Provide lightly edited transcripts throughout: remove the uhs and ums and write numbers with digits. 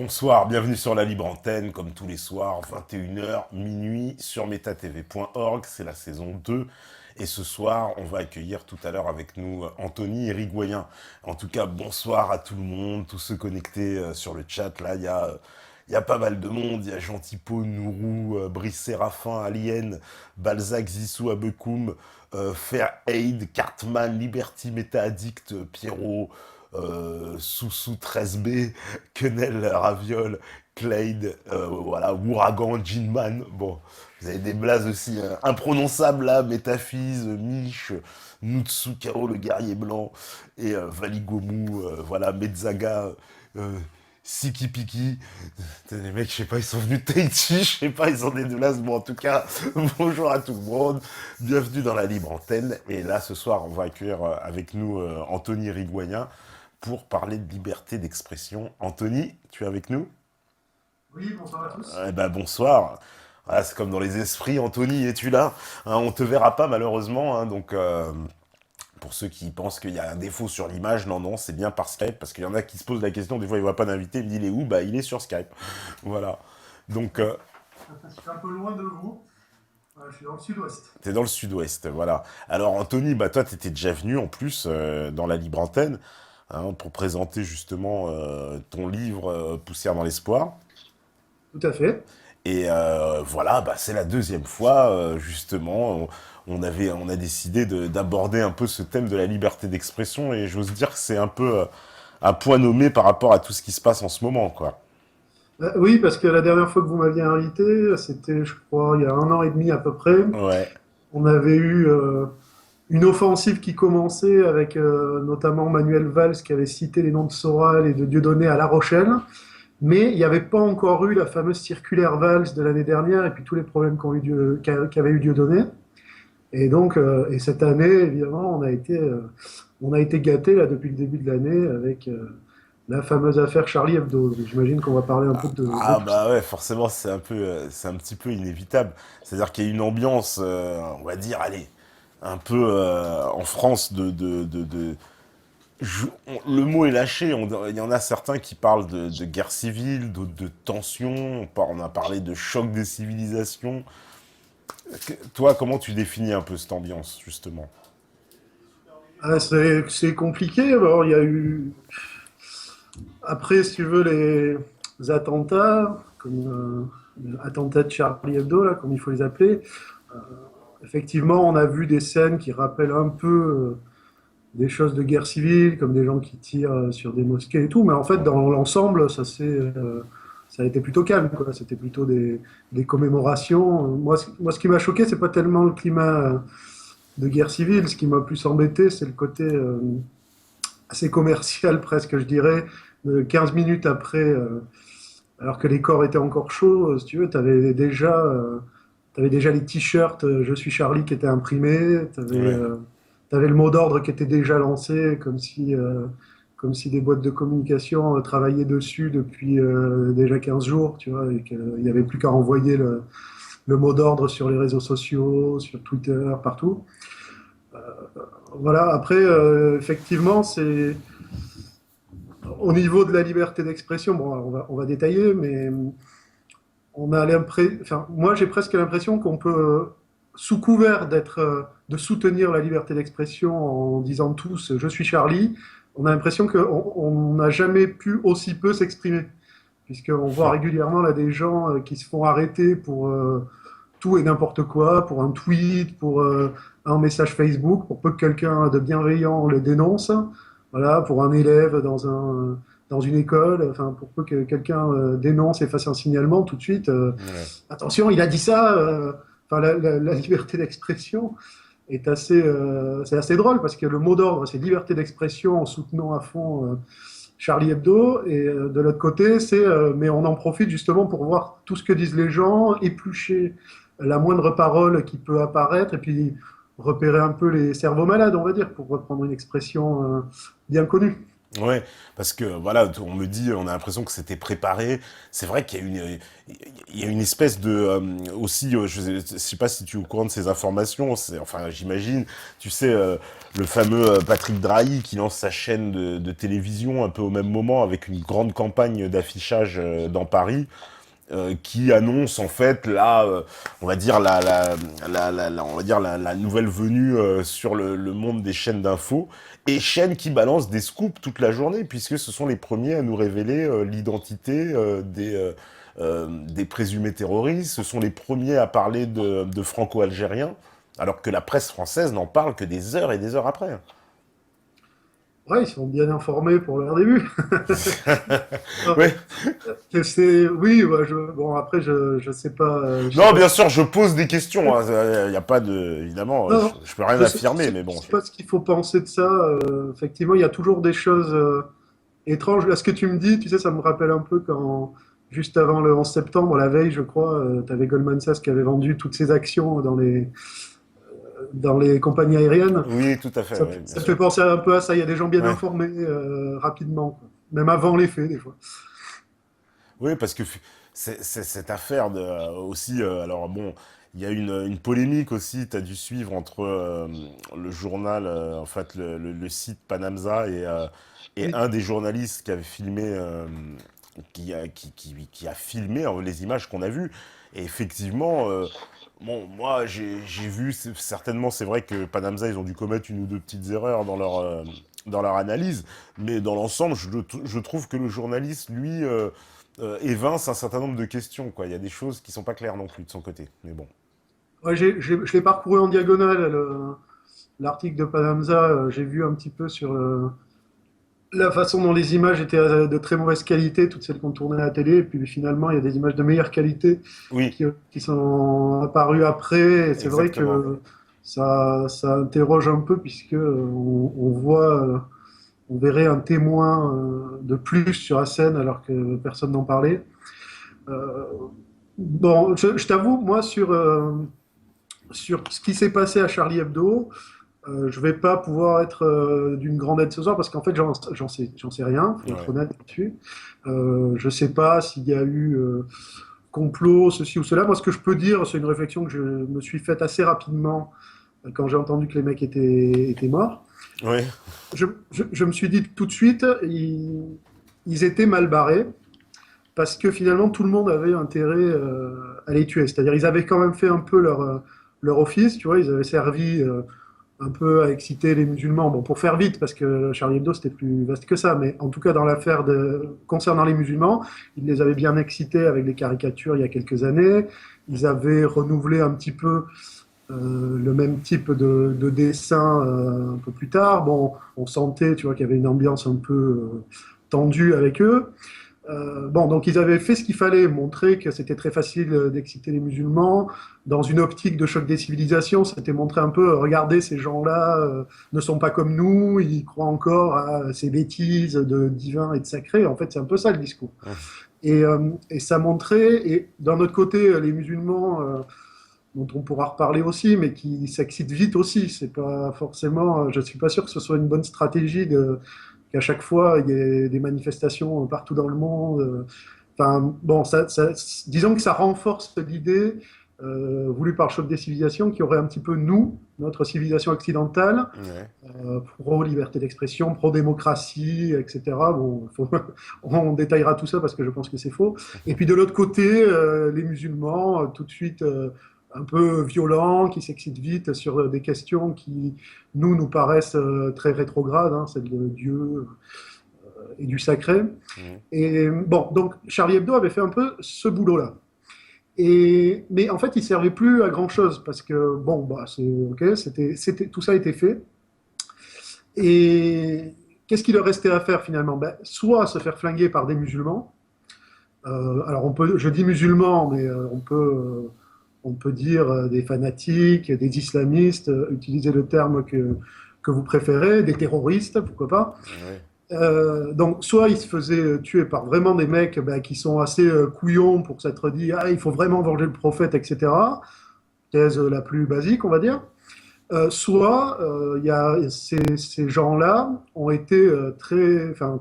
Bonsoir, bienvenue sur la Libre Antenne, comme tous les soirs, 21 h, minuit, sur metatv.org, c'est la saison 2. Et ce soir, on va accueillir tout à l'heure avec nous Anthony Irigoyen. En tout cas, bonsoir à tout le monde, tous ceux connectés sur le chat. Là, il y a pas mal de monde. Il y a Gentilpo, Nourou, Brice Séraphin, Alien, Balzac, Zissou, Abekoum, Fair Aid, Cartman, Liberty, Meta Addict, Pierrot, Soussou 13B, Quenel Raviol, Clade, voilà, Ouragan, Jinman. Bon, vous avez des blazes aussi imprononçables là, Métaphys, Mich, Nutsu, Kao le guerrier blanc, et Valigomu, voilà, Metzaga, euh, Siki Piki. Les mecs, je sais pas, ils sont venus de Tahiti, je sais pas, ils ont des blazes. Bon, en tout cas, bonjour à tout le monde, bienvenue dans la Libre Antenne. Et là, ce soir, on va accueillir avec nous Anthony Rigoyen pour parler de liberté d'expression. Anthony, tu es avec nous? Oui, bonsoir à tous. Eh ben bonsoir. Voilà, c'est comme dans les esprits, Anthony, es-tu là? On te verra pas malheureusement, donc pour ceux qui pensent qu'il y a un défaut sur l'image, non, non, c'est bien par Skype, parce qu'il y en a qui se posent la question, des fois ils voient pas d'invité, ils me disent il est où? Bah il est sur Skype. Voilà. Donc Je suis un peu loin de vous. Je suis dans le sud-ouest. t'es dans le sud-ouest, voilà. Alors Anthony, bah toi t'étais déjà venu en plus dans la Libre Antenne, pour présenter justement ton livre Poussière dans l'espoir. Tout à fait. Et voilà, bah, c'est la deuxième fois, justement, on a décidé d'aborder un peu ce thème de la liberté d'expression, et j'ose dire que c'est un peu un point nommé par rapport à tout ce qui se passe en ce moment, quoi. Oui, parce que la dernière fois que vous m'aviez invité, c'était, je crois, il y a un an et demi à peu près. Ouais, On avait eu une offensive qui commençait avec notamment Manuel Valls qui avait cité les noms de Soral et de Dieudonné à La Rochelle. Mais il n'y avait pas encore eu la fameuse circulaire Valls de l'année dernière et puis tous les problèmes qu'avait eu Dieudonné. Et donc, et cette année, évidemment, on a été gâtés là depuis le début de l'année avec la fameuse affaire Charlie Hebdo. J'imagine qu'on va parler un peu de ah tout ça. bah ouais, forcément c'est un petit peu inévitable. C'est-à-dire qu'il y a une ambiance, on va dire, allez, un peu en France le mot est lâché. Il y en a certains qui parlent de guerre civile, d'autres de tension. On a parlé de choc des civilisations. Toi, comment tu définis un peu cette ambiance, justement? C'est compliqué. Alors, il y a eu, après, si tu veux, les attentats, comme attentats de Charlie Hebdo, là, comme il faut les appeler. Euh, Effectivement, on a vu des scènes qui rappellent un peu des choses de guerre civile, comme des gens qui tirent sur des mosquées et tout, mais en fait, dans l'ensemble, ça a été plutôt calme, quoi. C'était plutôt des commémorations. Moi, ce qui m'a choqué, c'est pas tellement le climat de guerre civile. Ce qui m'a plus embêté, c'est le côté assez commercial, presque, je dirais. 15 minutes après, alors que les corps étaient encore chauds, si tu veux, t'avais déjà les t-shirts Je suis Charlie qui étaient imprimés, Ouais, t'avais le mot d'ordre qui était déjà lancé, comme si des boîtes de communication travaillaient dessus depuis déjà 15 jours, tu vois, et qu'il n'y avait plus qu'à envoyer le mot d'ordre sur les réseaux sociaux, sur Twitter, partout. Voilà, après, effectivement, c'est au niveau de la liberté d'expression, bon, on va détailler, mais on a enfin, moi j'ai presque l'impression qu'on peut, sous couvert de soutenir la liberté d'expression en disant tous je suis Charlie, on a l'impression qu'on n'a jamais pu aussi peu s'exprimer. Puisqu'on voit régulièrement là des gens qui se font arrêter pour tout et n'importe quoi, pour un tweet, pour un message Facebook, pour peu que quelqu'un de bienveillant le dénonce, voilà, pour un élève dans une école, enfin, pour peu que quelqu'un dénonce et fasse un signalement tout de suite, ouais. attention, il a dit ça, enfin, la liberté d'expression c'est assez drôle parce que le mot d'ordre, c'est liberté d'expression en soutenant à fond Charlie Hebdo, et de l'autre côté, mais on en profite justement pour voir tout ce que disent les gens, éplucher la moindre parole qui peut apparaître, et puis repérer un peu les cerveaux malades, on va dire, pour reprendre une expression bien connue. Ouais, parce que voilà, on me dit, on a l'impression que c'était préparé. C'est vrai qu'il y a il y a une espèce de aussi, je sais pas si tu es au courant de ces informations. Enfin, j'imagine, tu sais, le fameux Patrick Drahi qui lance sa chaîne de télévision un peu au même moment avec une grande campagne d'affichage dans Paris. Qui annonce en fait on va dire on va dire la nouvelle venue sur le monde des chaînes d'infos et chaînes qui balancent des scoops toute la journée puisque ce sont les premiers à nous révéler l'identité des présumés terroristes, ce sont les premiers à parler de franco-algériens alors que la presse française n'en parle que des heures et des heures après. Ouais, ils sont bien informés pour leur début. Ouais. Oui, bah, bon, après, je sais pas, je sais Non, pas bien ce sûr, je pose des questions. Il n'y a pas de, évidemment, non, je peux rien affirmer, mais je bon. sais pas ce qu'il faut penser de ça. Effectivement, il y a toujours des choses étranges. Là, ce que tu me dis, tu sais, ça me rappelle un peu quand, juste avant le 11 septembre, la veille, je crois, tu avais Goldman Sachs qui avait vendu toutes ses actions dans les compagnies aériennes. Oui, tout à fait, oui, bien Ça me fait sûr. penser un peu à ça. Il y a des gens bien Ouais. informés rapidement, quoi. Même avant les faits, des fois. Oui, parce que cette affaire aussi, alors bon, il y a une polémique aussi, tu as dû suivre entre le journal, en fait, le site Panamza et Oui. un des journalistes qui avait filmé, qui a filmé les images qu'on a vues. Et effectivement, bon, moi, j'ai vu, certainement, c'est vrai que Panamza, ils ont dû commettre une ou deux petites erreurs dans leur analyse, mais dans l'ensemble, je trouve que le journaliste, lui, évince un certain nombre de questions, quoi. Il y a des choses qui sont pas claires non plus de son côté, mais bon. Ouais, je l'ai parcouru en diagonale, l'article de Panamza. J'ai vu un petit peu sur la façon dont les images étaient de très mauvaise qualité, toutes celles qu'on tournait à la télé. Et puis finalement, il y a des images de meilleure qualité Oui, qui sont apparues après. Et c'est vrai exactement. que ça interroge un peu, puisque on voit, on verrait un témoin de plus sur la scène alors que personne n'en parlait. Euh, bon, je t'avoue, moi, sur ce qui s'est passé à Charlie Hebdo, je vais pas pouvoir être d'une grande aide ce soir parce qu'en fait, j'en sais rien, faut être Ouais. honnête là-dessus. Je sais pas s'il y a eu complot, ceci ou cela. Moi, ce que je peux dire, c'est une réflexion que je me suis faite assez rapidement quand j'ai entendu que les mecs étaient morts. Ouais. Je me suis dit tout de suite, ils étaient mal barrés parce que finalement, tout le monde avait intérêt à les tuer. C'est-à-dire, ils avaient quand même fait un peu leur office, tu vois, ils avaient servi un peu à exciter les musulmans. Bon, pour faire vite, parce que Charlie Hebdo, c'était plus vaste que ça, mais en tout cas, dans l'affaire concernant les musulmans, ils les avaient bien excités avec des caricatures il y a quelques années. Ils avaient renouvelé un petit peu le même type de dessin un peu plus tard. Bon, on sentait, tu vois, qu'il y avait une ambiance un peu tendue avec eux. Bon, donc ils avaient fait ce qu'il fallait, montrer que c'était très facile d'exciter les musulmans. Dans une optique de choc des civilisations, c'était montrer un peu, regardez, ces gens-là ne sont pas comme nous, ils croient encore à ces bêtises de divin et de sacré. En fait, c'est un peu ça le discours. Et ça montrait, et d'un autre côté, les musulmans, dont on pourra reparler aussi, mais qui s'excitent vite aussi. C'est pas forcément, je suis pas sûr que ce soit une bonne stratégie qu'à chaque fois il y ait des manifestations partout dans le monde. Enfin, bon, disons que ça renforce l'idée voulue par le choc des civilisations qui aurait un petit peu nous, notre civilisation occidentale, Ouais. pro-liberté d'expression, pro-démocratie, etc. Bon, on détaillera tout ça parce que je pense que c'est faux. Et puis de l'autre côté, les musulmans, tout de suite un peu violents, qui s'excitent vite sur des questions qui, nous paraissent très rétrogrades, hein, celle de Dieu et du sacré. Mhm. Et bon, donc Charlie Hebdo avait fait un peu ce boulot-là. Mais en fait, il servait plus à grand chose parce que bon, bah, ok, tout ça a été fait. Et qu'est-ce qu'il leur restait à faire finalement? Ben, soit se faire flinguer par des musulmans. Alors je dis musulmans, mais on peut dire des fanatiques, des islamistes, utiliser le terme que vous préférez, des terroristes, pourquoi pas. Ouais. Donc, soit ils se faisaient tuer par vraiment des mecs ben, qui sont assez couillons pour s'être dit ah, il faut vraiment venger le prophète, etc. Thèse la plus basique, on va dire. Soit ces gens-là ont été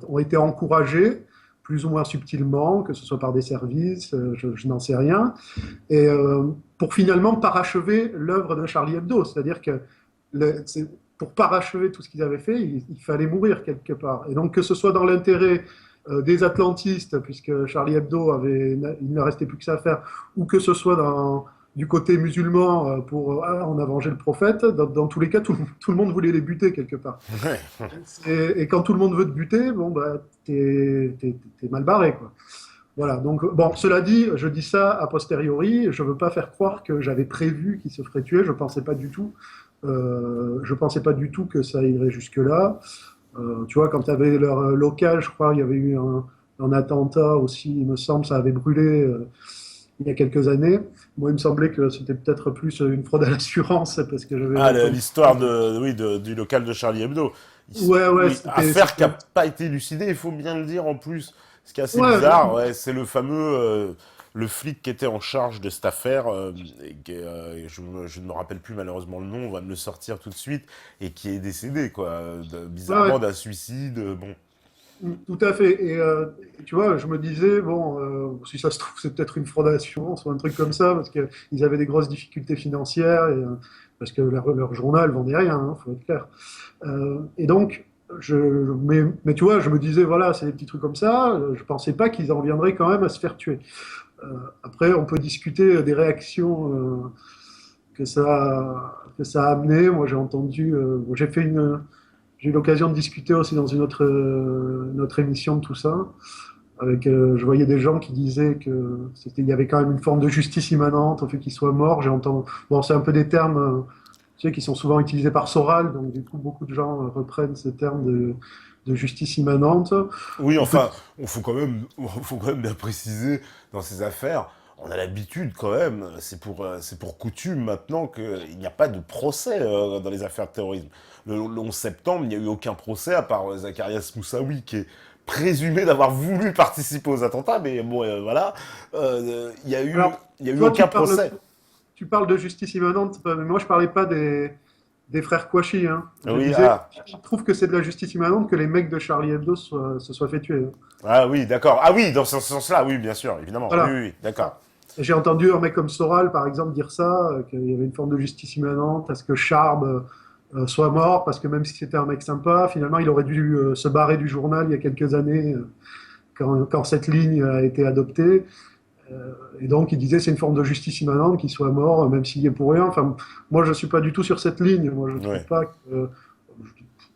ont été encouragés plus ou moins subtilement, que ce soit par des services, je n'en sais rien, et pour finalement parachever l'œuvre de Charlie Hebdo. C'est-à-dire que pour parachever tout ce qu'ils avaient fait, il fallait mourir quelque part. Et donc que ce soit dans l'intérêt des atlantistes, puisque Charlie Hebdo il ne restait plus que ça à faire, ou que ce soit du côté musulman pour on a vengé le prophète, dans tous les cas, tout le monde voulait les buter quelque part. Ouais. Et quand tout le monde veut te buter, bon, bah, t'es mal barré, quoi. Voilà, donc bon, cela dit, je dis ça a posteriori, je veux pas faire croire que j'avais prévu qu'ils se feraient tuer, je pensais pas du tout. Je pensais pas du tout que ça irait jusque-là. Tu vois, quand tu avais leur local, je crois, il y avait eu un attentat aussi, il me semble, ça avait brûlé il y a quelques années. Moi, il me semblait que c'était peut-être plus une fraude à l'assurance, parce que j'avais Ah, entendu. l'histoire oui, du local de Charlie Hebdo. Ouais, ouais, Oui, affaire qui n'a pas été élucidée, il faut bien le dire en plus. Ce qui est assez Ouais, bizarre, ouais, c'est le fameux le flic qui était en charge de cette affaire, je ne me rappelle plus malheureusement le nom, on va me le sortir tout de suite, et qui est décédé, quoi, ouais, ouais. bizarrement d'un suicide, bon. Tout à fait. Et tu vois, je me disais, bon, si ça se trouve, c'est peut-être une fraudation, ou un truc comme ça, parce qu'ils avaient des grosses difficultés financières, et, parce que leur journal vendait rien, hein, faut être clair. Et donc, mais tu vois, je me disais, voilà, c'est des petits trucs comme ça, je pensais pas qu'ils en viendraient quand même à se faire tuer. Après, on peut discuter des réactions que ça a amené. Moi, j'ai entendu, j'ai eu l'occasion de discuter aussi dans une autre émission de tout ça. Je voyais des gens qui disaient il y avait quand même une forme de justice immanente au fait qu'il soit mort. J'ai entendu, bon, c'est un peu des termes, tu sais, qui sont souvent utilisés par Soral, donc du coup, beaucoup de gens reprennent ces termes de justice immanente. Oui, On peut, enfin, faut quand même bien préciser dans ces affaires. On a l'habitude quand même, c'est pour coutume maintenant qu'il n'y a pas de procès dans les affaires de terrorisme. Le 11 septembre, il n'y a eu aucun procès à part Zacharias Moussaoui qui est présumé d'avoir voulu participer aux attentats, mais bon, voilà, alors, il y a eu toi, aucun procès. tu parles de justice immanente, mais moi, je parlais pas des frères Kouachi, hein. Je Oui, disais, ah, je trouve que c'est de la justice immanente que les mecs de Charlie Hebdo se soient fait tuer, hein. ah oui, d'accord. Ah oui, dans ce sens-là, oui, bien sûr, évidemment. Oui, Voilà. oui, oui, d'accord. J'ai entendu un mec comme Soral, par exemple, dire ça, qu'il y avait une forme de justice immanente à ce que Charb soit mort, parce que même si c'était un mec sympa, finalement, il aurait dû se barrer du journal il y a quelques années, quand cette ligne a été adoptée. Et donc, il disait c'est une forme de justice immanente qu'il soit mort, même s'il est pour rien. Enfin, moi, je ne suis pas du tout sur cette ligne. Moi, je trouve Ouais. pas que.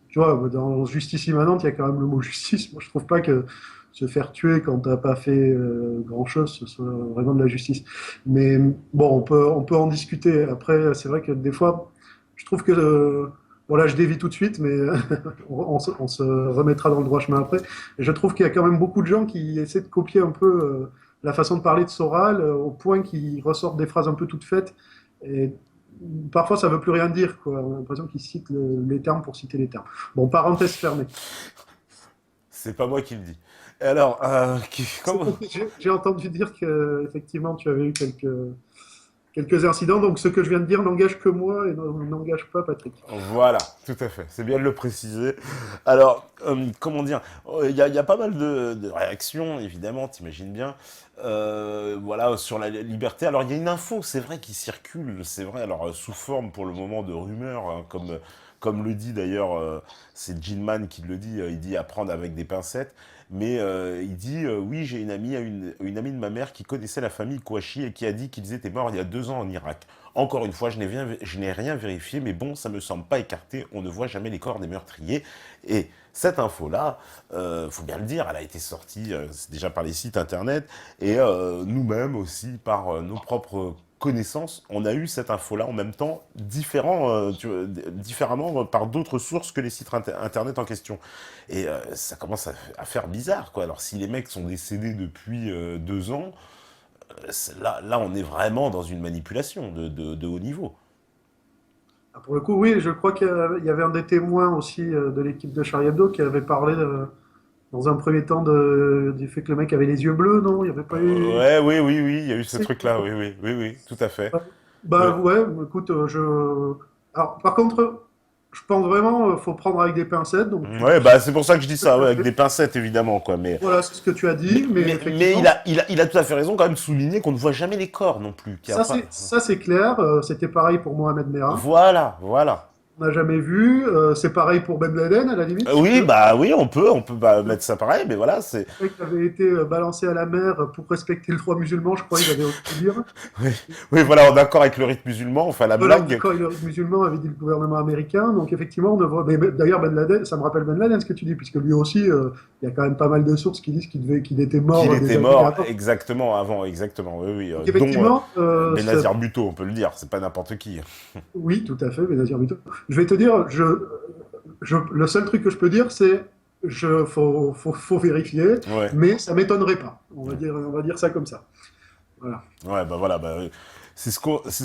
Tu vois, dans justice immanente, il y a quand même le mot justice. Moi, je trouve pas que se faire tuer quand t'as pas fait grand-chose, ce soit vraiment de la justice. Mais bon, on peut en discuter. Après, c'est vrai que des fois, je trouve que. Bon, là, je dévie tout de suite, mais on se remettra dans le droit chemin après. Et je trouve qu'il y a quand même beaucoup de gens qui essaient de copier un peu la façon de parler de Soral, au point qu'ils ressortent des phrases un peu toutes faites. Et parfois, ça veut plus rien dire, quoi. On a l'impression qu'ils citent les termes pour citer les termes. Bon, parenthèse fermée. C'est pas moi qui le dis. Et alors, comment... J'ai entendu dire que effectivement tu avais eu quelques incidents, donc ce que je viens de dire n'engage que moi et n'engage pas Patrick. Voilà, tout à fait. C'est bien de le préciser. Alors, comment dire, il y a pas mal de réactions, évidemment, t'imagines bien. Voilà, sur la liberté. Alors, il y a une info, c'est vrai, qui circule, c'est vrai. Alors, sous forme pour le moment de rumeur, hein, comme le dit d'ailleurs, c'est Gilman qui le dit. Il dit apprendre avec des pincettes. Mais il dit oui, j'ai une amie de ma mère qui connaissait la famille Kouachi et qui a dit qu'ils étaient morts il y a 2 ans en Irak. Encore une fois, je n'ai rien vérifié, mais bon, ça me semble pas écarté. On ne voit jamais les corps des meurtriers. Et cette info-là, faut bien le dire, elle a été sortie déjà par les sites internet et nous-mêmes aussi par nos propres connaissances. On a eu cette info-là en même temps, différemment par d'autres sources que les sites internet en question. Et ça commence à faire bizarre, quoi. Alors si les mecs sont décédés depuis 2 ans, là, on est vraiment dans une manipulation de haut niveau. Ah, pour le coup, oui, je crois qu'il y avait un des témoins aussi de l'équipe de Charlie Hebdo qui avait parlé dans un premier temps du fait que le mec avait les yeux bleus, non? Il n'y avait pas eu. Ouais, oui, oui, oui, il y a eu ce truc-là, oui, oui, oui, oui, tout à fait. Bah Ouais. ouais, écoute, Alors, par contre, je pense vraiment faut prendre avec des pincettes. Donc, Ouais, bah c'est pour ça que je dis ça, ouais, avec des pincettes évidemment, quoi. voilà, c'est ce que tu as dit, mais Mais effectivement, il a tout à fait raison quand même de souligner qu'on ne voit jamais les corps non plus. Qu'il y a pas... ça c'est clair. C'était pareil pour Mohamed Merah. Voilà, voilà. On n'a jamais vu. C'est pareil pour Ben Laden, à la limite, si tu Oui, veux. bah oui, on peut bah, mettre ça pareil, mais voilà, c'est. Le mec avait été balancé à la mer pour respecter le droit musulman, je crois, il avait osé dire. Oui, oui, voilà, en accord avec le rite musulman, enfin la Voilà, blague. d'accord, le rite musulman avait dit le gouvernement américain. Donc, effectivement, on ne voit. Mais d'ailleurs, Ben Laden, ça me rappelle Ben Laden ce que tu dis, puisque lui aussi, il y a quand même pas mal de sources qui disent qu'il était Qu'il mort des était années mort avant. exactement avant, exactement, oui, oui, Donc, dont effectivement, Benazir Bhutto, on peut le dire, c'est pas n'importe qui. oui, tout à fait, Benazir Bhutto. Je vais te dire, le seul truc que je peux dire, c'est faut vérifier, Ouais, mais ça m'étonnerait pas. ouais, On va dire ça comme ça. Voilà. ouais, bah voilà, bah, c'est ce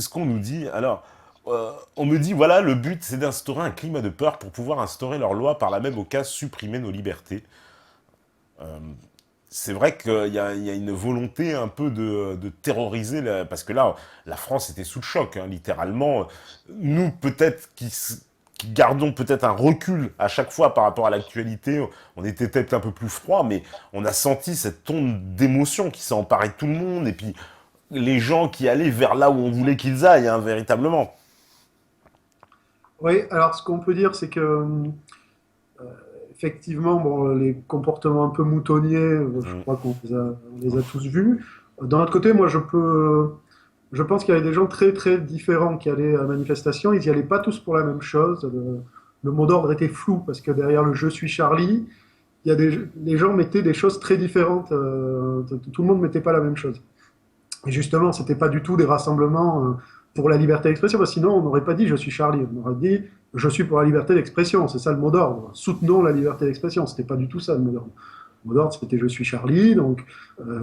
qu'on nous dit. Alors, on me dit, voilà, le but c'est d'instaurer un climat de peur pour pouvoir instaurer leur loi, par la même occasion supprimer nos libertés. Euh, c'est vrai qu'il y a une volonté un peu de terroriser, parce que là, la France était sous le choc, hein, littéralement. Nous, peut-être qui gardons peut-être un recul à chaque fois par rapport à l'actualité, on était peut-être un peu plus froid, mais on a senti cette onde d'émotion qui s'est emparée de tout le monde, et puis les gens qui allaient vers là où on voulait qu'ils aillent, hein, véritablement. Oui, alors ce qu'on peut dire, c'est que effectivement, bon, les comportements un peu moutonniers, je Mm. crois on les a tous vus. D'un autre côté, moi, je pense qu'il y avait des gens très très différents qui allaient à la manifestation. Ils n'y allaient pas tous pour la même chose. Le mot d'ordre était flou parce que derrière le "Je suis Charlie", les gens mettaient des choses très différentes. Tout le monde ne mettait pas la même chose. Et justement, c'était pas du tout des rassemblements pour la liberté d'expression, parce que sinon on n'aurait pas dit "Je suis Charlie", on aurait dit "Je suis pour la liberté d'expression". C'est ça le mot d'ordre. Soutenons la liberté d'expression. C'était pas du tout ça le mot d'ordre. Le mot d'ordre, c'était "Je suis Charlie". Donc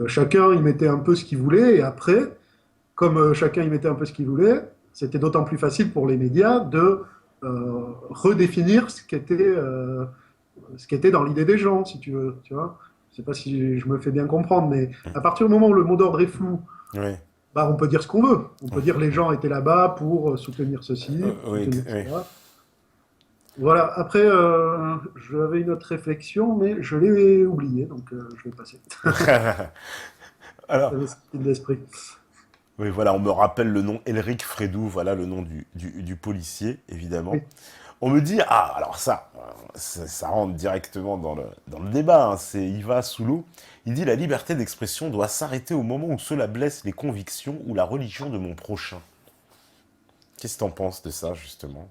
chacun y mettait un peu ce qu'il voulait, et après, comme chacun y mettait un peu ce qu'il voulait, c'était d'autant plus facile pour les médias de redéfinir ce qui était dans l'idée des gens, si tu veux. Tu vois, je sais pas si je me fais bien comprendre, mais à partir du moment où le mot d'ordre est flou, Oui, bah, on peut dire ce qu'on veut. On peut dire les gens étaient là-bas pour soutenir ceci, pour oui, soutenir oui. cela. Voilà. Après, j'avais une autre réflexion, mais je l'ai oubliée, donc je vais passer. Alors, J'avais ce style d'esprit. oui, voilà, on me rappelle le nom Elric Fredou, voilà le nom du policier, évidemment. Oui. On me dit, ah, alors ça rentre directement dans le débat, hein, c'est Yva Soulou. Il dit, la liberté d'expression doit s'arrêter au moment où cela blesse les convictions ou la religion de mon prochain. Qu'est-ce que t'en penses de ça, justement?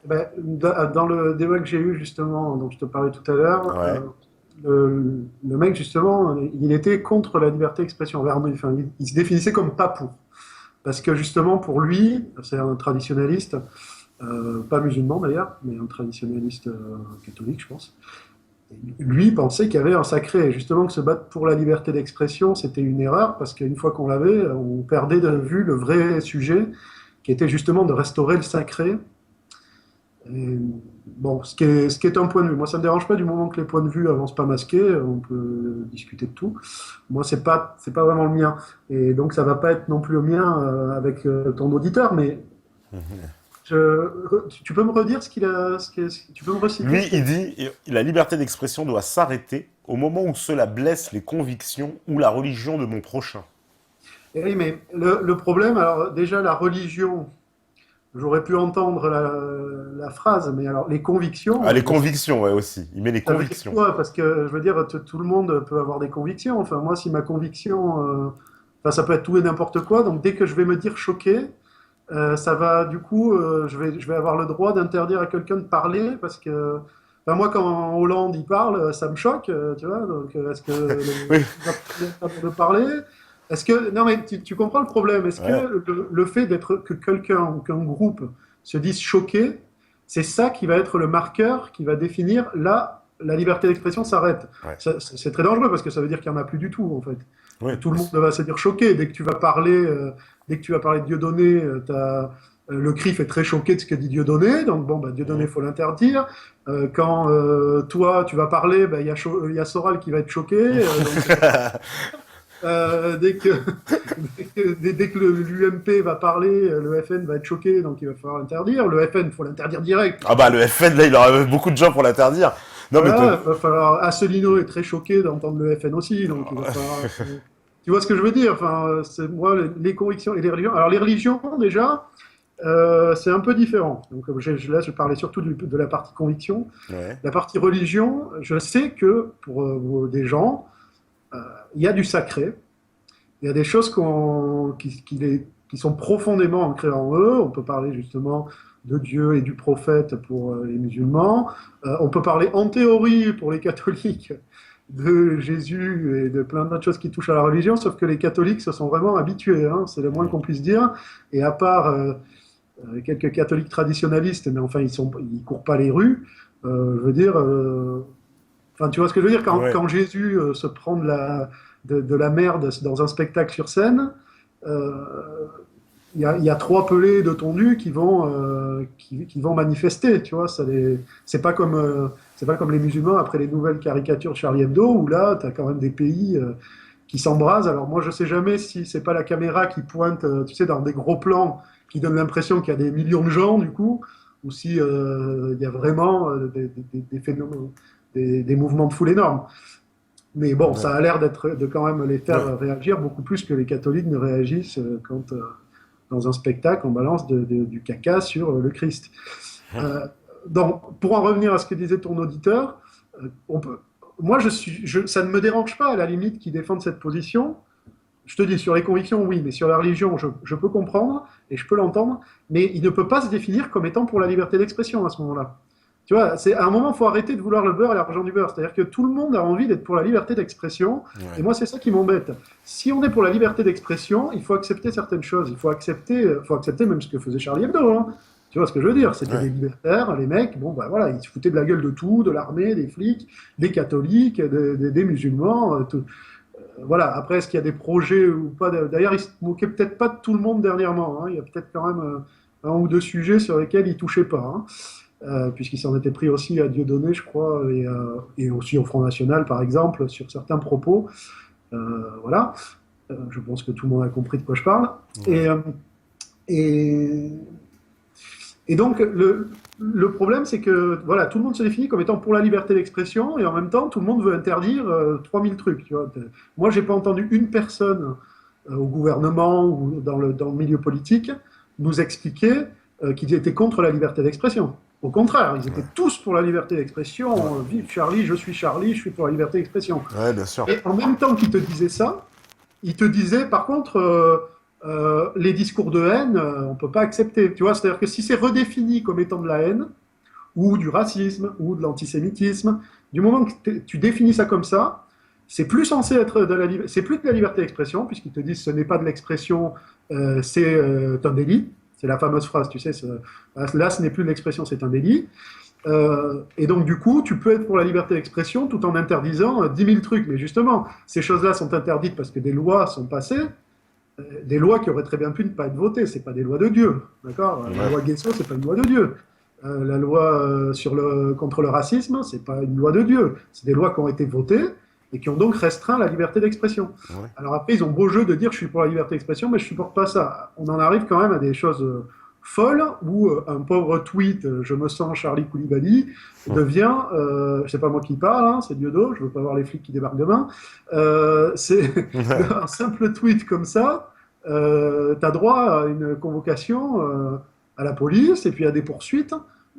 Ben, dans le débat que j'ai eu justement, dont je te parlais tout à l'heure, Ouais. le mec justement, il était contre la liberté d'expression. Enfin, il se définissait comme pas pour. Parce que justement, pour lui, c'est un traditionnaliste, pas musulman d'ailleurs, mais un traditionnaliste catholique, je pense. Lui pensait qu'il y avait un sacré, et justement que se battre pour la liberté d'expression, c'était une erreur, parce qu'une fois qu'on l'avait, on perdait de vue le vrai sujet, qui était justement de restaurer le sacré. Et, bon, ce qui est un point de vue. Moi, ça ne me dérange pas du moment que les points de vue avancent pas masqués, on peut discuter de tout. Moi, c'est pas vraiment le mien. Et donc, ça va pas être non plus le mien avec ton auditeur, mais tu peux me redire tu peux me reciter Lui, ce il qu'il dit, la liberté d'expression doit s'arrêter au moment où cela blesse les convictions ou la religion de mon prochain. Eh oui, mais le problème, alors déjà, la religion, j'aurais pu entendre la phrase, mais alors les Ah, convictions, les convictions, ouais, aussi. Il met les ça veut dire convictions. quoi? Parce que je veux dire, tout le monde peut avoir des convictions. Enfin, moi, si ma conviction, enfin, ça peut être tout et n'importe quoi. Donc, dès que je vais me dire choqué, ça va, du coup, je vais avoir le droit d'interdire à quelqu'un de parler parce que, enfin, moi, quand Hollande y parle, ça me choque, tu vois. Donc, est-ce que Oui, de parler? Est-ce que, non, mais tu comprends le problème? Est-ce que ouais, le fait d'être que quelqu'un ou qu'un groupe se dise choqué, c'est ça qui va être le marqueur qui va définir là, la liberté d'expression s'arrête. ouais, C'est très dangereux parce que ça veut dire qu'il n'y en a plus du tout, en fait. oui. Tout le monde va se dire choqué. Dès que tu vas parler de Dieudonné, le CRIF est très choqué de ce que dit Dieudonné, donc bon, bah, Dieudonné, il Mhm. faut l'interdire. Quand toi, tu vas parler, bah, il y a Soral qui va être choqué. Donc, Dès que l'UMP va parler, le FN va être choqué, donc il va falloir l'interdire. Le FN, il faut l'interdire direct. Ah bah le FN, là, il aurait beaucoup de gens pour l'interdire. Non mais Voilà, il va falloir. Asselineau est très choqué d'entendre le FN aussi, donc il va falloir. Tu vois ce que je veux dire? Enfin, c'est moi les convictions et les religions. Alors les religions déjà, c'est un peu différent. Donc là, je parlais surtout de la partie conviction. ouais. La partie religion, je sais que pour des gens, euh, il y a du sacré. Il y a des choses qui sont profondément ancrées en eux. On peut parler justement de Dieu et du prophète pour les musulmans. On peut parler en théorie pour les catholiques de Jésus et de plein d'autres choses qui touchent à la religion, sauf que les catholiques se sont vraiment habitués, hein, c'est le moins qu'on puisse dire. Et à part quelques catholiques traditionnalistes, mais enfin ils courent pas les rues, je veux dire, enfin tu vois ce que je veux dire, Ouais. quand Jésus se prend de la merde dans un spectacle sur scène, euh, il y a trois pelés de tondus qui vont manifester, tu vois. C'est pas comme les musulmans après les nouvelles caricatures de Charlie Hebdo, où là, tu as quand même des pays qui s'embrasent. Alors moi, je sais jamais si c'est pas la caméra qui pointe, tu sais, dans des gros plans qui donnent l'impression qu'il y a des millions de gens, du coup, ou si il y a vraiment des phénomènes, des mouvements de foule énormes. Mais bon, Ouais. ça a l'air de quand même les Ouais. faire réagir beaucoup plus que les catholiques ne réagissent quand dans un spectacle on balance du caca sur le Christ. Euh, donc, pour en revenir à ce que disait ton auditeur, on peut, moi ça ne me dérange pas à la limite qu'ils défendent cette position. Je te dis, sur les convictions, oui, mais sur la religion, je peux comprendre et je peux l'entendre, mais il ne peut pas se définir comme étant pour la liberté d'expression à ce moment-là. Tu vois, à un moment, il faut arrêter de vouloir le beurre et l'argent du beurre. C'est-à-dire que tout le monde a envie d'être pour la liberté d'expression. Et Ouais. moi, c'est ça qui m'embête. Si on est pour la liberté d'expression, il faut accepter certaines choses. Faut accepter même ce que faisait Charlie Hebdo. Hein. Tu vois ce que je veux dire? C'était Ouais. des libertaires, les mecs, bon, bah voilà, ils se foutaient de la gueule de tout, de l'armée, des flics, des catholiques, des musulmans, tout. Voilà, après, est-ce qu'il y a des projets ou pas? D'ailleurs, ils se moquaient peut-être pas de tout le monde dernièrement. Hein. Il y a peut-être quand même un ou deux sujets sur lesquels ils touchaient pas. Hein. Puisqu'il s'en était pris aussi à Dieudonné, je crois, et aussi au Front National, par exemple, sur certains propos. Voilà. Je pense que tout le monde a compris de quoi je parle. Ouais. Et, et, et donc, le problème, c'est que voilà, tout le monde se définit comme étant pour la liberté d'expression, et en même temps, tout le monde veut interdire 3000 trucs. Tu vois. Moi, j'ai pas entendu une personne au gouvernement ou dans le milieu politique nous expliquer qu'ils étaient contre la liberté d'expression. Au contraire, ils étaient Ouais. tous pour la liberté d'expression. Ouais. Vive Charlie, je suis pour la liberté d'expression. Ouais, bien sûr. Et en même temps qu'ils te disaient ça, ils te disaient par contre les discours de haine, on ne peut pas accepter. Tu vois, c'est-à-dire que si c'est redéfini comme étant de la haine, ou du racisme, ou de l'antisémitisme, du moment que tu définis ça comme ça, c'est plus censé être c'est plus de la liberté d'expression, puisqu'ils te disent ce n'est pas de l'expression, c'est un délit. C'est la fameuse phrase, tu sais, là ce n'est plus de l'expression, c'est un délit. Et donc, du coup, tu peux être pour la liberté d'expression tout en interdisant 10 000 trucs. Mais justement, ces choses-là sont interdites parce que des lois sont passées, des lois qui auraient très bien pu ne pas être votées. C'est pas des lois de Dieu, d'accord? La Ouais. loi Guesso, c'est pas une loi de Dieu. La loi contre le racisme, c'est pas une loi de Dieu. C'est des lois qui ont été votées et qui ont donc restreint la liberté d'expression. Ouais. Alors après, ils ont beau jeu de dire je suis pour la liberté d'expression, mais je supporte pas ça. On en arrive quand même à des choses folles où un pauvre tweet, je me sens Charlie Koulibaly, devient, c'est pas moi qui parle, hein, c'est Dieudo, je veux pas voir les flics qui débarquent demain, c'est Ouais. un simple tweet comme ça, tu as droit à une convocation à la police et puis à des poursuites,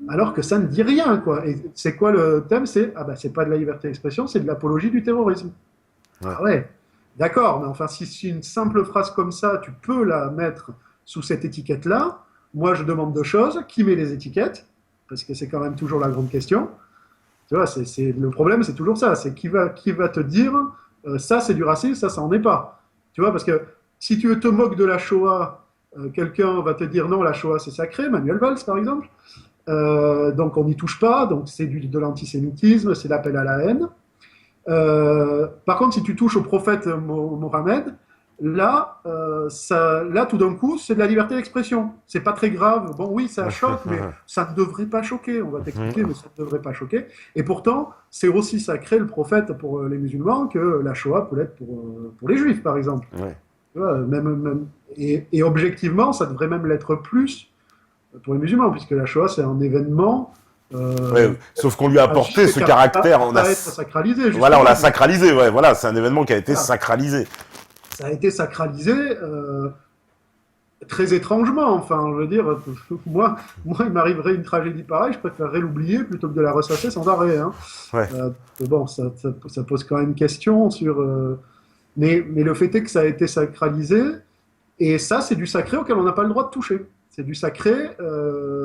alors que ça ne dit rien, quoi. Et c'est quoi le thème? C'est ah bah c'est pas de la liberté d'expression, c'est de l'apologie du terrorisme. Ouais. Ah ouais, d'accord, mais enfin si une simple phrase comme ça, tu peux la mettre sous cette étiquette-là, moi je demande deux choses, qui met les étiquettes? Parce que c'est quand même toujours la grande question. Tu vois, le problème, c'est toujours ça, c'est qui va te dire ça c'est du racisme, ça en est pas. Tu vois, parce que si tu te moques de la Shoah, quelqu'un va te dire non, la Shoah c'est sacré, Manuel Valls par exemple. Donc on n'y touche pas, donc c'est de l'antisémitisme, c'est l'appel à la haine. Par contre, si tu touches au prophète Mohammed, Là, tout d'un coup, c'est de la liberté d'expression. C'est pas très grave. Bon, oui, ça choque, mais ça ne devrait pas choquer. On va t'expliquer, mais ça ne devrait pas choquer. Et pourtant, c'est aussi sacré le prophète pour les musulmans que la Shoah peut l'être pour les juifs, par exemple. Ouais. Tu vois, et objectivement, ça devrait même l'être plus pour les musulmans, puisque la Shoah, c'est un événement Ouais, sauf qu'on lui a apporté tragique ce qui n'a caractère, pas à être sacralisé, voilà, on justement. l'a sacralisé, ouais, voilà, c'est un événement qui a été Voilà. sacralisé. Ça a été sacralisé très étrangement. Enfin, je veux dire, moi il m'arriverait une tragédie pareille, je préférerais l'oublier plutôt que de la ressasser sans arrêt. Hein. Ouais. Bon, ça pose quand même question sur. Mais le fait est que ça a été sacralisé, et ça, c'est du sacré auquel on n'a pas le droit de toucher. C'est du sacré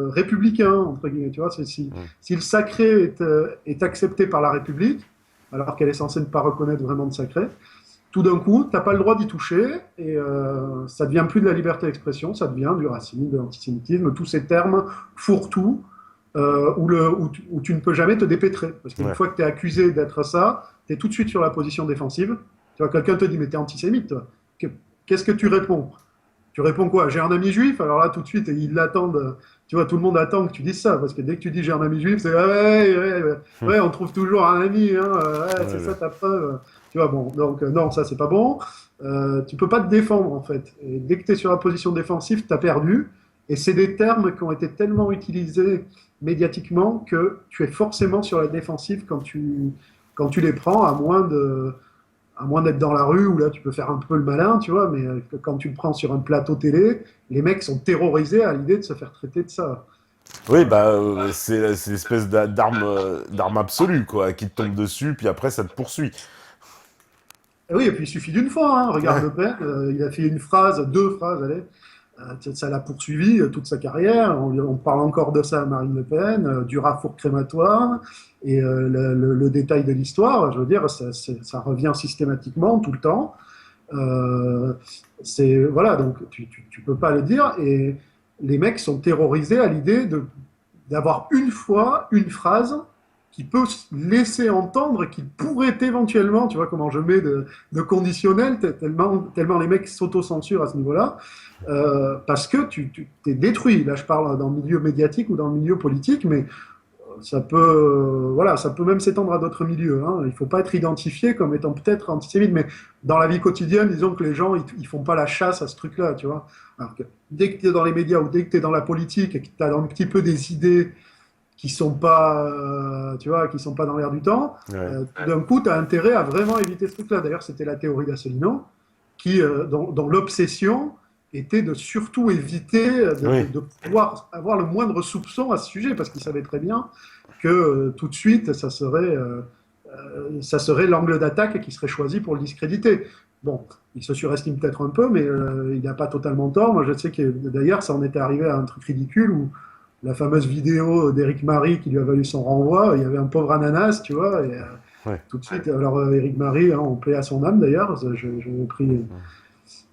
républicain, entre guillemets. Tu vois, si le sacré est accepté par la République, alors qu'elle est censée ne pas reconnaître vraiment de sacré, tout d'un coup, tu n'as pas le droit d'y toucher, et ça devient plus de la liberté d'expression, ça devient du racisme, de l'antisémitisme, tous ces termes fourre-tout, où tu ne peux jamais te dépêtrer. Parce qu'une Ouais. fois que tu es accusé d'être ça, tu es tout de suite sur la position défensive. Tu vois, quelqu'un te dit, mais tu es antisémite, toi. Qu'est-ce que tu réponds? Tu réponds quoi? J'ai un ami juif? Alors là, tout de suite, ils l'attendent. Tu vois, tout le monde attend que tu dises ça, parce que dès que tu dis j'ai un ami juif, c'est ouais, on trouve toujours un ami, hein, ouais, c'est Ouais, ça ta preuve. Tu vois, bon, donc non, ça c'est pas bon. Tu peux pas te défendre en fait. Et dès que tu es sur la position défensive, tu as perdu. Et c'est des termes qui ont été tellement utilisés médiatiquement que tu es forcément sur la défensive quand tu les prends, à moins d'être dans la rue où là tu peux faire un peu le malin, tu vois, mais quand tu le prends sur un plateau télé, les mecs sont terrorisés à l'idée de se faire traiter de ça. oui, bah, c'est l'espèce d'arme absolue, quoi, qui te tombe dessus, puis après, ça te poursuit. Et oui, et puis il suffit d'une fois, hein. Regarde Ouais. Le Pen, il a fait une phrase, deux phrases, allez, ça l'a poursuivi toute sa carrière. On parle encore de ça à Marine Le Pen, du rafour crématoire, et le détail de l'histoire, je veux dire, ça revient systématiquement, tout le temps. Euh, voilà, donc tu peux pas le dire. Et les mecs sont terrorisés à l'idée d'avoir une fois une phrase qui peut laisser entendre qu'il pourrait éventuellement, tu vois comment je mets de conditionnel, tellement les mecs s'autocensurent à ce niveau-là, parce que tu t'es détruit. Là, je parle dans le milieu médiatique ou dans le milieu politique, mais voilà, ça peut même s'étendre à d'autres milieux. Hein. Il ne faut pas être identifié comme étant peut-être antisémite, mais dans la vie quotidienne, disons que les gens, ils font pas la chasse à ce truc-là, tu vois. Alors que dès que tu es dans les médias ou dès que tu es dans la politique et que tu as un petit peu des idées qui sont pas, tu vois, qui sont pas dans l'air du temps, Ouais. d'un coup, tu as intérêt à vraiment éviter ce truc-là. D'ailleurs, c'était la théorie d'Asselineau, dont l'obsession était de surtout éviter Oui. de pouvoir avoir le moindre soupçon à ce sujet, parce qu'il savait très bien que tout de suite, ça serait l'angle d'attaque qui serait choisi pour le discréditer. Bon, il se surestime peut-être un peu, mais il n'a pas totalement tort. Moi, je sais que d'ailleurs, ça en était arrivé à un truc ridicule où la fameuse vidéo d'Éric Marie qui lui a valu son renvoi, il y avait un pauvre ananas, tu vois, et Ouais. tout de suite, alors Éric Marie, hein, on plaît à son âme d'ailleurs, je l'ai pris,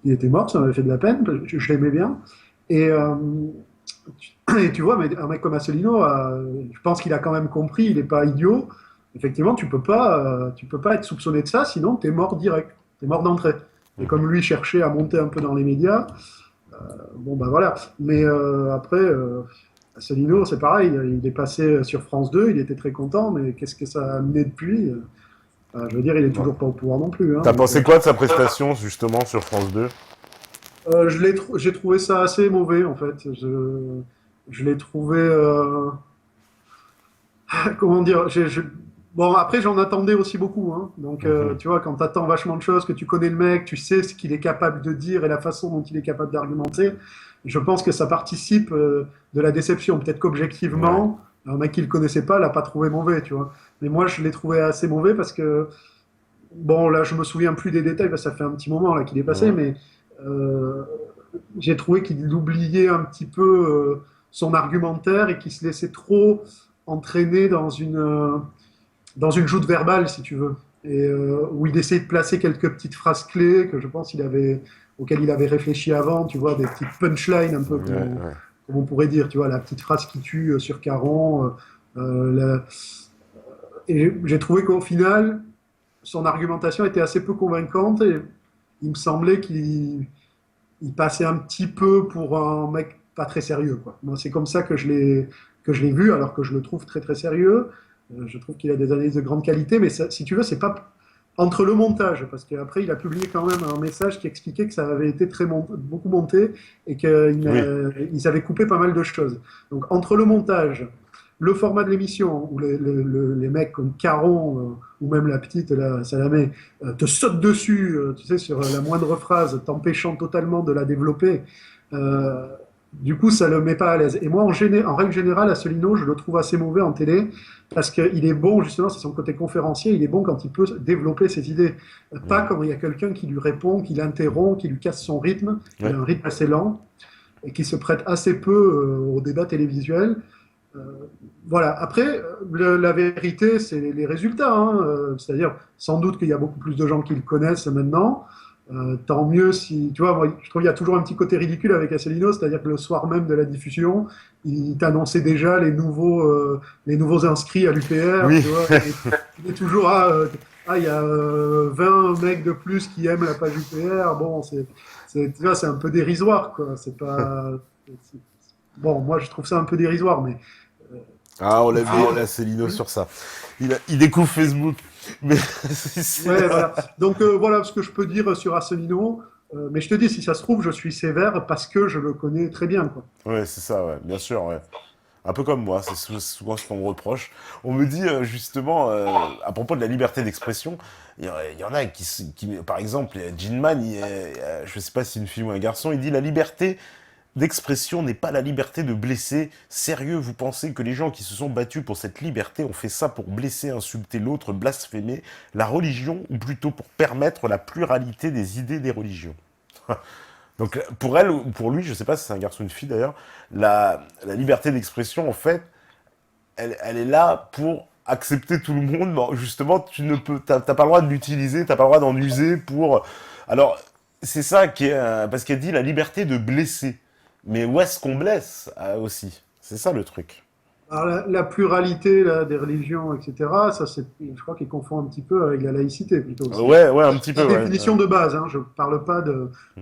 il était mort, ça m'avait fait de la peine, je l'aimais bien. Et, et tu vois, mais un mec comme Asselineau, je pense qu'il a quand même compris, il n'est pas idiot. Effectivement, tu peux pas être soupçonné de ça, sinon tu es mort direct, tu es mort d'entrée. Et comme lui cherchait à monter un peu dans les médias, bon ben voilà. Mais après, Asselineau, c'est pareil, il est passé sur France 2, il était très content, mais qu'est-ce que ça a amené depuis? Je veux dire, il est Ouais. toujours pas au pouvoir non plus. Hein, T'as donc, pensé quoi de sa prestation, justement, sur France 2? j'ai trouvé ça assez mauvais, en fait. Je l'ai trouvé. Comment dire Bon, après, j'en attendais aussi beaucoup. Hein. Donc, Mhm. tu vois, quand tu attends vachement de choses, que tu connais le mec, tu sais ce qu'il est capable de dire et la façon dont il est capable d'argumenter, je pense que ça participe de la déception. Peut-être Ouais. qu'objectivement, un mec qui le connaissait pas l'a pas trouvé mauvais, tu vois. Mais moi, je l'ai trouvé assez mauvais parce que, bon, là, je me souviens plus des détails, parce que ça fait un petit moment là qu'il est passé, Mhm. mais euh, j'ai trouvé qu'il oubliait un petit peu son argumentaire et qu'il se laissait trop entraîner dans une joute verbale, si tu veux, et où il essayait de placer quelques petites phrases clés que je pense auxquelles il avait réfléchi avant, tu vois, des petites punchlines un peu Ouais, ouais. comme on pourrait dire, tu vois, la petite phrase qui tue sur Caron. Et j'ai trouvé qu'au final, son argumentation était assez peu convaincante et il me semblait qu'il passait un petit peu pour un mec pas très sérieux, quoi. Moi, c'est comme ça que je l'ai vu, alors que je le trouve très très sérieux. Je trouve qu'il a des analyses de grande qualité, mais ça, si tu veux, c'est pas entre le montage, parce qu'après, il a publié quand même un message qui expliquait que ça avait été beaucoup monté et Oui, qu'ils avaient coupé pas mal de choses. Donc, entre le montage, le format de l'émission, où les mecs comme Caron ou même la petite là, Salamé te sautent dessus, tu sais, sur la moindre phrase, t'empêchant totalement de la développer. Euh, du coup, ça le met pas à l'aise. Et moi, en règle générale, Asselineau, je le trouve assez mauvais en télé parce qu'il est bon, justement, c'est son côté conférencier, il est bon quand il peut développer ses idées. Pas mm, quand il y a quelqu'un qui lui répond, qui l'interrompt, qui lui casse son rythme. Il a ouais. un rythme assez lent et qui se prête assez peu au débat télévisuel. Euh, voilà. Après, la vérité, c'est les résultats, hein. C'est-à-dire, sans doute qu'il y a beaucoup plus de gens qui le connaissent maintenant. Tant mieux si, tu vois, moi, je trouve qu'il y a toujours un petit côté ridicule avec Asselineau, c'est-à-dire que le soir même de la diffusion, il t'annonçait déjà les nouveaux inscrits à l'UPR, Oui, tu vois. Il est toujours, il y a 20 mecs de plus qui aiment la page UPR. Bon, tu vois, c'est un peu dérisoire, quoi. C'est pas, c'est- bon, moi, je trouve ça un peu dérisoire, mais ah, on il l'a vu, fait. là, Célino sur ça. Il découvre Facebook. Mais Ouais, voilà. Donc voilà ce que je peux dire sur Asselineau. Mais je te dis, si ça se trouve, je suis sévère parce que je le connais très bien, quoi. ouais, c'est ça, ouais, bien sûr, ouais. Un peu comme moi, c'est souvent ce qu'on me reproche. On me dit justement, à propos de la liberté d'expression, il y en a par exemple, Ginman, je sais pas si c'est une fille ou un garçon, il dit la liberté d'expression n'est pas la liberté de blesser. Sérieux, vous pensez que les gens qui se sont battus pour cette liberté ont fait ça pour blesser, insulter l'autre, blasphémer la religion, ou plutôt pour permettre la pluralité des idées des religions? Donc pour elle ou pour lui, je sais pas si c'est un garçon ou une fille d'ailleurs, la liberté d'expression, en fait, elle est là pour accepter tout le monde. Mais justement, t'as pas le droit de l'utiliser, t'as pas le droit d'en user pour. Alors, c'est ça qui est. Parce qu'elle dit la liberté de blesser. Mais où est-ce qu'on blesse aussi? C'est ça le truc. Alors, la pluralité là, des religions, etc., ça, je crois qu'il confond un petit peu avec la laïcité plutôt. Ouais, ouais, un petit La peu, ouais. définition de base, hein, je ne parle pas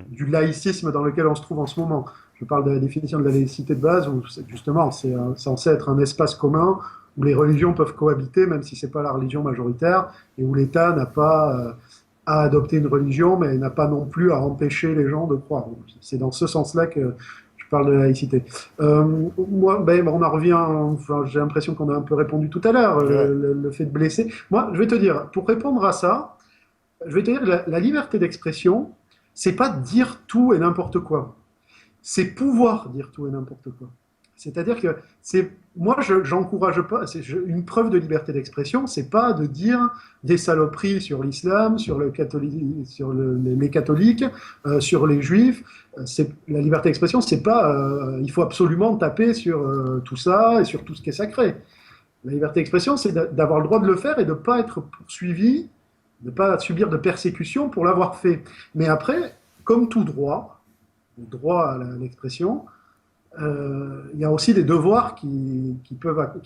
du laïcisme dans lequel on se trouve en ce moment. Je parle de la définition de la laïcité de base, où justement c'est censé être un espace commun où les religions peuvent cohabiter, même si ce n'est pas la religion majoritaire, et où l'État n'a pas à adopter une religion, mais n'a pas non plus à empêcher les gens de croire. C'est dans ce sens-là que je parle de la laïcité. Moi, on en revient, enfin, j'ai l'impression qu'on a un peu répondu tout à l'heure, Ouais. le fait de blesser. Moi, je vais te dire, pour répondre à ça, je vais te dire, la liberté d'expression, c'est pas dire tout et n'importe quoi. C'est pouvoir dire tout et n'importe quoi. C'est-à-dire que moi, j'encourage pas. Une preuve de liberté d'expression, c'est pas de dire des saloperies sur l'islam, sur les catholiques, sur les juifs. La liberté d'expression, c'est pas. Il faut absolument taper sur tout ça et sur tout ce qui est sacré. La liberté d'expression, c'est d'avoir le droit de le faire et de ne pas être poursuivi, de ne pas subir de persécution pour l'avoir fait. Mais après, comme tout droit, le droit à l'expression, il y a aussi des devoirs qui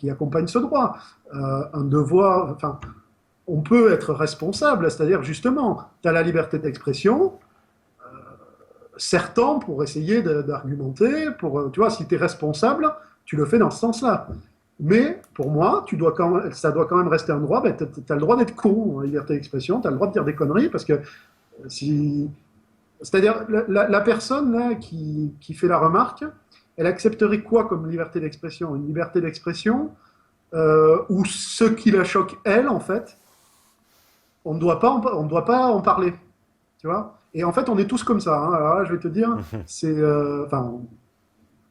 accompagnent ce droit. Un devoir, enfin, on peut être responsable, c'est-à-dire justement, tu as la liberté d'expression, certains pour essayer d'argumenter, tu vois, si tu es responsable, tu le fais dans ce sens-là. Mais pour moi, ça doit quand même rester un droit. Ben, tu as le droit d'être con en liberté d'expression, tu as le droit de dire des conneries, parce que si. C'est-à-dire, la personne là, qui fait la remarque, elle accepterait quoi comme liberté d'expression? Une liberté d'expression où ce qui la choque, elle, en fait, on ne doit pas en parler. Tu vois? Et en fait, on est tous comme ça, hein. Alors là, je vais te dire, enfin,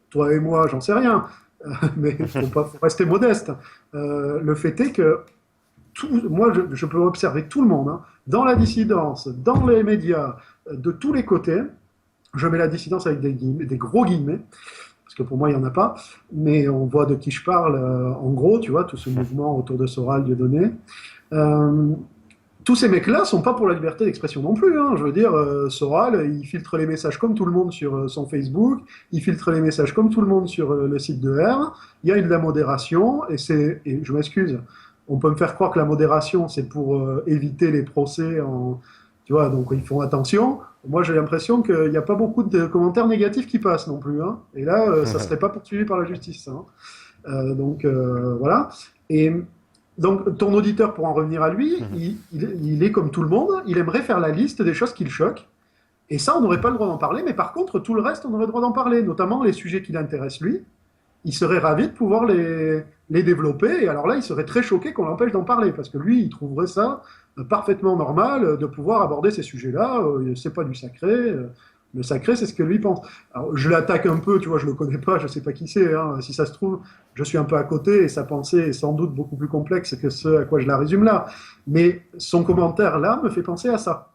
toi et moi, j'en sais rien, mais il faut rester modeste. Le fait est que moi, je peux observer tout le monde, hein, dans la dissidence, dans les médias, de tous les côtés. Je mets la dissidence avec des gros guillemets, parce que pour moi, il n'y en a pas, mais on voit de qui je parle, en gros, tu vois, tout ce mouvement autour de Soral, Dieudonné. Euh, tous ces mecs-là sont pas pour la liberté d'expression non plus, hein. Je veux dire, Soral, il filtre les messages comme tout le monde sur son Facebook, il filtre les messages comme tout le monde sur le site de R. Il y a de la modération, et je m'excuse, on peut me faire croire que la modération, c'est pour éviter les procès Tu vois, donc ils font attention. Moi, j'ai l'impression qu'il n'y a pas beaucoup de commentaires négatifs qui passent non plus, hein. Et là, ça ne serait pas poursuivi par la justice, hein. Voilà. Et donc, ton auditeur, pour en revenir à lui, il est comme tout le monde, il aimerait faire la liste des choses qui le choquent. Et ça, on n'aurait pas le droit d'en parler, mais par contre, tout le reste, on aurait le droit d'en parler, notamment les sujets qui l'intéressent lui. Il serait ravi de pouvoir les développer, et alors là, il serait très choqué qu'on l'empêche d'en parler, parce que lui, il trouverait ça parfaitement normal de pouvoir aborder ces sujets-là. C'est pas du sacré. Le sacré, c'est ce que lui pense. Alors, je l'attaque un peu, tu vois, je le connais pas, je sais pas qui c'est, hein. Si ça se trouve, je suis un peu à côté, et sa pensée est sans doute beaucoup plus complexe que ce à quoi je la résume là. Mais son commentaire là me fait penser à ça.